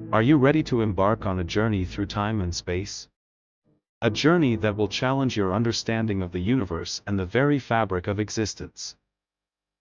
Are you ready to embark on a journey through time and space? A journey that will challenge your understanding of the universe and the very fabric of existence.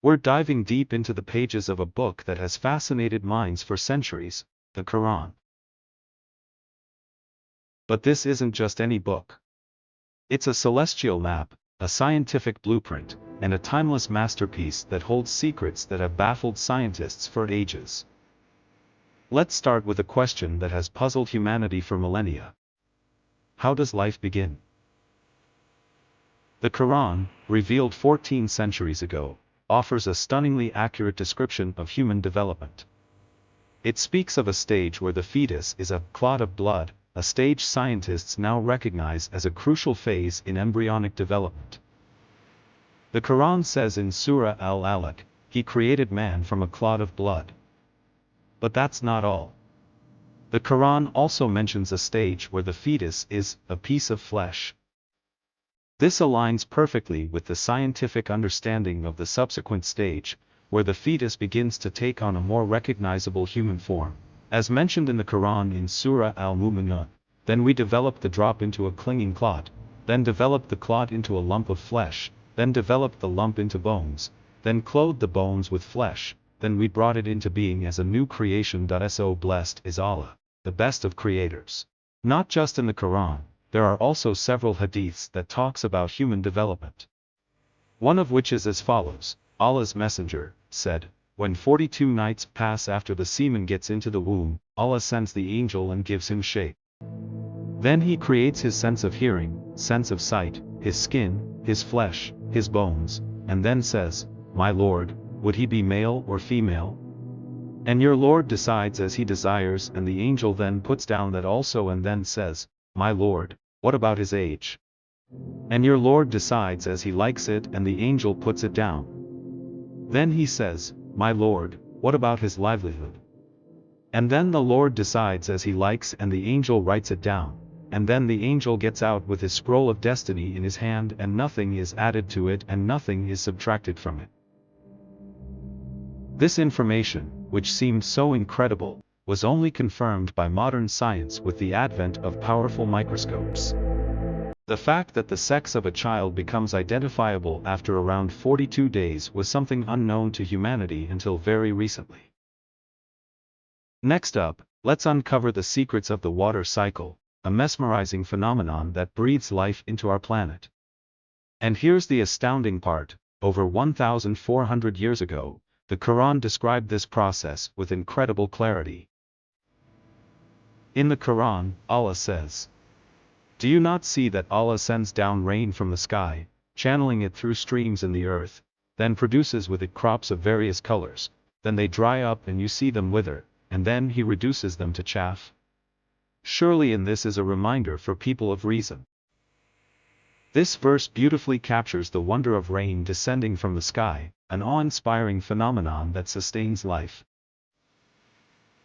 We're diving deep into the pages of a book that has fascinated minds for centuries, the Qur'an. But this isn't just any book. It's a celestial map, a scientific blueprint, and a timeless masterpiece that holds secrets that have baffled scientists for ages. Let's start with a question that has puzzled humanity for millennia. How does life begin? The Qur'an, revealed 14 centuries ago, offers a stunningly accurate description of human development. It speaks of a stage where the fetus is a clot of blood, a stage scientists now recognize as a crucial phase in embryonic development. The Qur'an says in Surah Al-Alaq, He created man from a clot of blood. But that's not all. The Qur'an also mentions a stage where the fetus is a piece of flesh. This aligns perfectly with the scientific understanding of the subsequent stage, where the fetus begins to take on a more recognizable human form. As mentioned in the Qur'an in Surah Al-Mu'minun, then we developed the drop into a clinging clot, then developed the clot into a lump of flesh, then developed the lump into bones, then clothed the bones with flesh, then we brought it into being as a new creation. So blessed is Allah, the best of creators. Not just in the Qur'an, there are also several hadiths that talks about human development. One of which is as follows: Allah's Messenger said, when 42 nights pass after the semen gets into the womb, Allah sends the angel and gives him shape. Then he creates his sense of hearing, sense of sight, his skin, his flesh, his bones, and then says, My Lord, would he be male or female? And your Lord decides as he desires, and the angel then puts down that also and then says, My Lord, what about his age? And your Lord decides as he likes it, and the angel puts it down. Then he says, My Lord, what about his livelihood? And then the Lord decides as he likes, and the angel writes it down, and then the angel gets out with his scroll of destiny in his hand, and nothing is added to it and nothing is subtracted from it. This information, which seemed so incredible, was only confirmed by modern science with the advent of powerful microscopes. The fact that the sex of a child becomes identifiable after around 42 days was something unknown to humanity until very recently. Next up, let's uncover the secrets of the water cycle, a mesmerizing phenomenon that breathes life into our planet. And here's the astounding part: over 1,400 years ago, the Qur'an described this process with incredible clarity. In the Qur'an, Allah says, Do you not see that Allah sends down rain from the sky, channeling it through streams in the earth, then produces with it crops of various colors, then they dry up and you see them wither, and then He reduces them to chaff? Surely in this is a reminder for people of reason. This verse beautifully captures the wonder of rain descending from the sky, an awe-inspiring phenomenon that sustains life.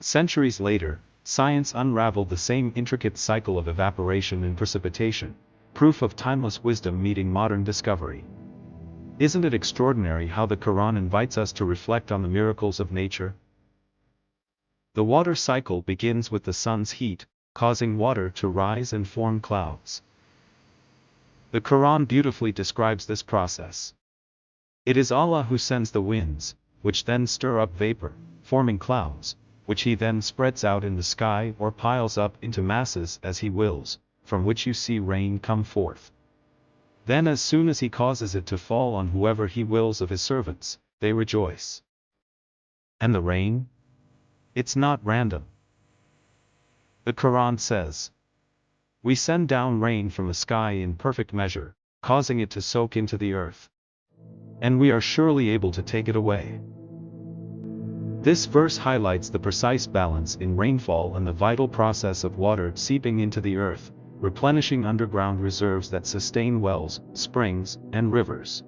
Centuries later, science unraveled the same intricate cycle of evaporation and precipitation, proof of timeless wisdom meeting modern discovery. Isn't it extraordinary how the Qur'an invites us to reflect on the miracles of nature? The water cycle begins with the sun's heat, causing water to rise and form clouds. The Qur'an beautifully describes this process. It is Allah who sends the winds, which then stir up vapor, forming clouds, which He then spreads out in the sky or piles up into masses as He wills, from which you see rain come forth. Then as soon as He causes it to fall on whoever He wills of His servants, they rejoice. And the rain? It's not random. The Qur'an says, We send down rain from the sky in perfect measure, causing it to soak into the earth. And we are surely able to take it away. This verse highlights the precise balance in rainfall and the vital process of water seeping into the earth, replenishing underground reserves that sustain wells, springs, and rivers.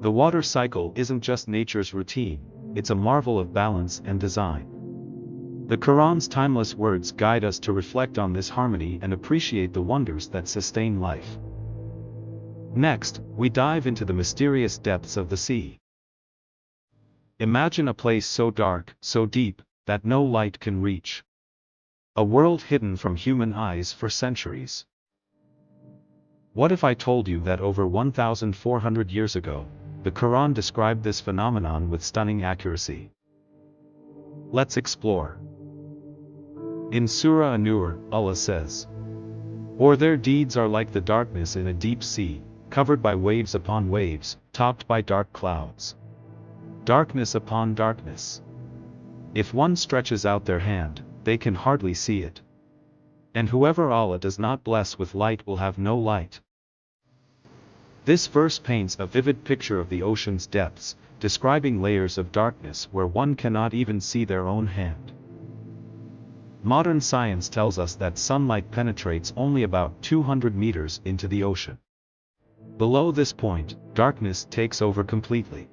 The water cycle isn't just nature's routine, it's a marvel of balance and design. The Qur'an's timeless words guide us to reflect on this harmony and appreciate the wonders that sustain life. Next, we dive into the mysterious depths of the sea. Imagine a place so dark, so deep, that no light can reach. A world hidden from human eyes for centuries. What if I told you that over 1,400 years ago, the Quran described this phenomenon with stunning accuracy? Let's explore. In Surah An-Nur, Allah says, "Or their deeds are like the darkness in a deep sea, covered by waves upon waves, topped by dark clouds. Darkness upon darkness. If one stretches out their hand, they can hardly see it. And whoever Allah does not bless with light will have no light." This verse paints a vivid picture of the ocean's depths, describing layers of darkness where one cannot even see their own hand. Modern science tells us that sunlight penetrates only about 200 meters into the ocean. Below this point, darkness takes over completely.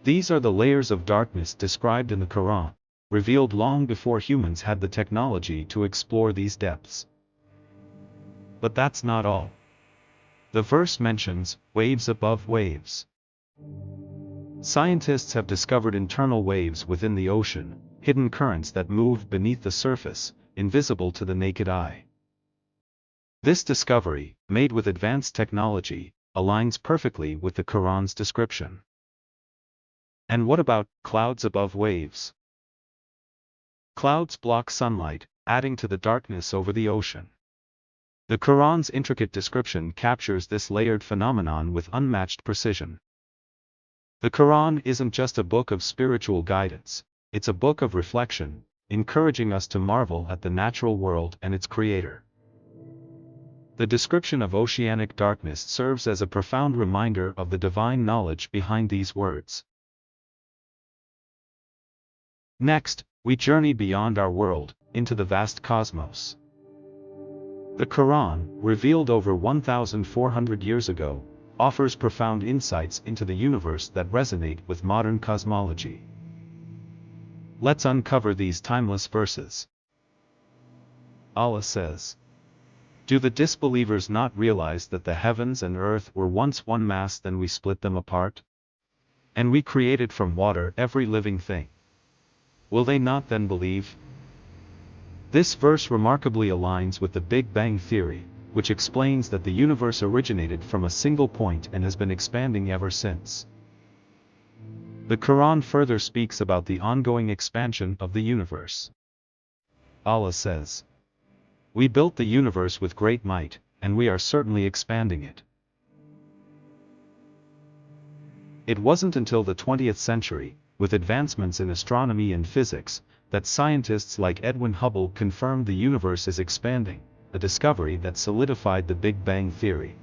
These are the layers of darkness described in the Quran, revealed long before humans had the technology to explore these depths. But that's not all. The verse mentions waves above waves. Scientists have discovered internal waves within the ocean, hidden currents that move beneath the surface, invisible to the naked eye. This discovery, made with advanced technology, aligns perfectly with the Quran's description. And what about clouds above waves? Clouds block sunlight, adding to the darkness over the ocean. The Quran's intricate description captures this layered phenomenon with unmatched precision. The Quran isn't just a book of spiritual guidance, it's a book of reflection, encouraging us to marvel at the natural world and its creator. The description of oceanic darkness serves as a profound reminder of the divine knowledge behind these words. Next, we journey beyond our world, into the vast cosmos. The Quran, revealed over 1,400 years ago, offers profound insights into the universe that resonate with modern cosmology. Let's uncover these timeless verses. Allah says, "Do the disbelievers not realize that the heavens and earth were once one mass, then we split them apart? And we created from water every living thing. Will they not then believe?" This verse remarkably aligns with the Big Bang theory, which explains that the universe originated from a single point and has been expanding ever since. The Quran further speaks about the ongoing expansion of the universe. Allah says, "We built the universe with great might, and we are certainly expanding it." It wasn't until the 20th century, with advancements in astronomy and physics, that scientists like Edwin Hubble confirmed the universe is expanding, a discovery that solidified the Big Bang theory.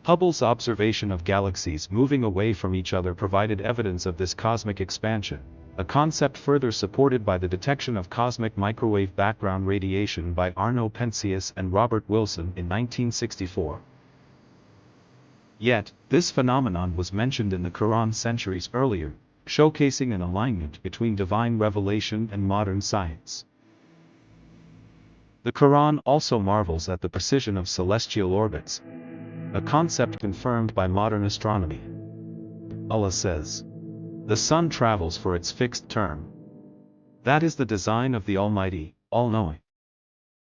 Hubble's observation of galaxies moving away from each other provided evidence of this cosmic expansion, a concept further supported by the detection of cosmic microwave background radiation by Arno Penzias and Robert Wilson in 1964. Yet, this phenomenon was mentioned in the Quran centuries earlier, showcasing an alignment between divine revelation and modern science. The Quran also marvels at the precision of celestial orbits, a concept confirmed by modern astronomy. Allah says, "The sun travels for its fixed term. That is the design of the Almighty, all-knowing.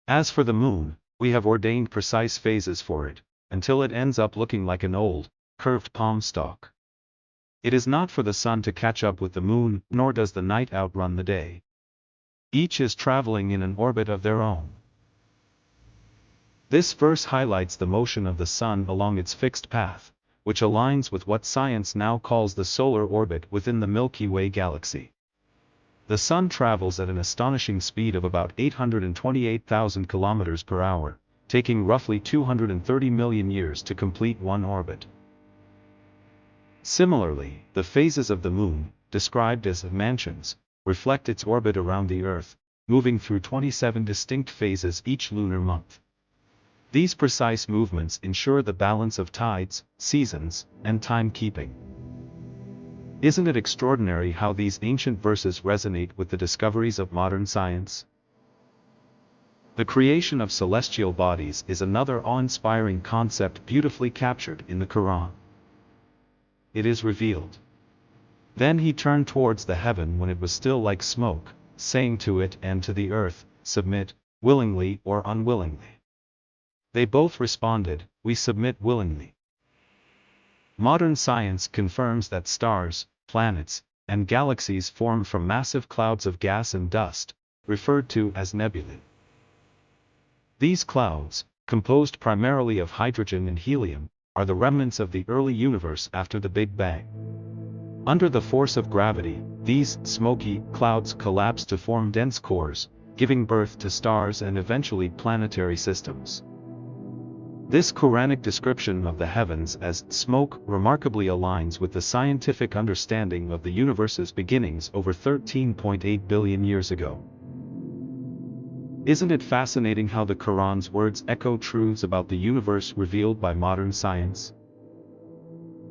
As for the moon, we have ordained precise phases for it, until it ends up looking like an old, curved palm stalk. It is not for the sun to catch up with the moon, nor does the night outrun the day. Each is traveling in an orbit of their own." This verse highlights the motion of the sun along its fixed path, which aligns with what science now calls the solar orbit within the Milky Way galaxy. The sun travels at an astonishing speed of about 828,000 kilometers per hour, taking roughly 230 million years to complete one orbit. Similarly, the phases of the moon, described as mansions, reflect its orbit around the Earth, moving through 27 distinct phases each lunar month. These precise movements ensure the balance of tides, seasons, and timekeeping. Isn't it extraordinary how these ancient verses resonate with the discoveries of modern science? The creation of celestial bodies is another awe-inspiring concept beautifully captured in the Quran. It is revealed, Then he turned towards the heaven when it was still like smoke, saying to it and to the earth, submit, willingly or unwillingly. They both responded, we submit willingly. Modern science confirms that stars, planets, and galaxies form from massive clouds of gas and dust, referred to as nebulae. These clouds, composed primarily of hydrogen and helium, are the remnants of the early universe after the Big Bang. Under the force of gravity, these smoky clouds collapse to form dense cores, giving birth to stars and eventually planetary systems. This Quranic description of the heavens as smoke remarkably aligns with the scientific understanding of the universe's beginnings over 13.8 billion years ago. Isn't it fascinating how the Quran's words echo truths about the universe revealed by modern science?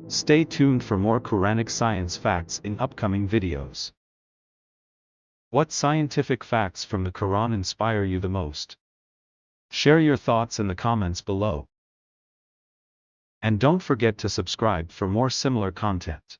Stay tuned for more Quranic science facts in upcoming videos. What scientific facts from the Quran inspire you the most? Share your thoughts in the comments below. And don't forget to subscribe for more similar content.